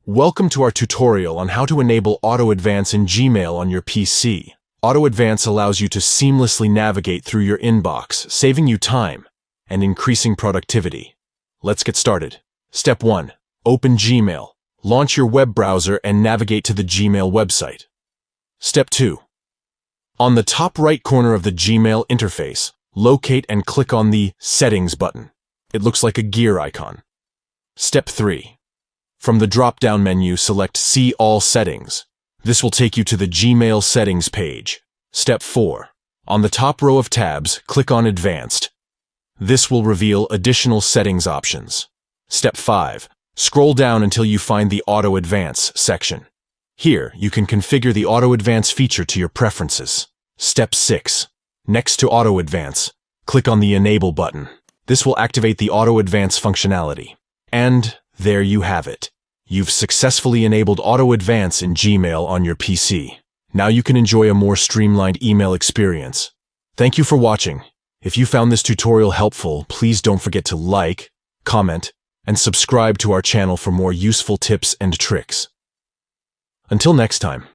Welcome to our tutorial on how to enable Auto Advance in Gmail on your PC. Auto Advance allows you to seamlessly navigate through your inbox, saving you time and increasing productivity. Let's get started. Step 1. Open Gmail. Launch your web browser and navigate to the Gmail website. Step 2. On the top right corner of the Gmail interface, locate and click on the Settings button. It looks like a gear icon. Step 3. From the drop-down menu, select See All Settings. This will take you to the Gmail settings page. Step 4. On the top row of tabs, click on Advanced. This will reveal additional settings options. Step 5. Scroll down until you find the Auto Advance section. Here, you can configure the Auto Advance feature to your preferences. Step 6. Next to Auto Advance, click on the Enable button. This will activate the Auto Advance functionality. And there you have it. You've successfully enabled Auto Advance in Gmail on your PC. Now you can enjoy a more streamlined email experience. Thank you for watching. If you found this tutorial helpful, please don't forget to like, comment, and subscribe to our channel for more useful tips and tricks. Until next time.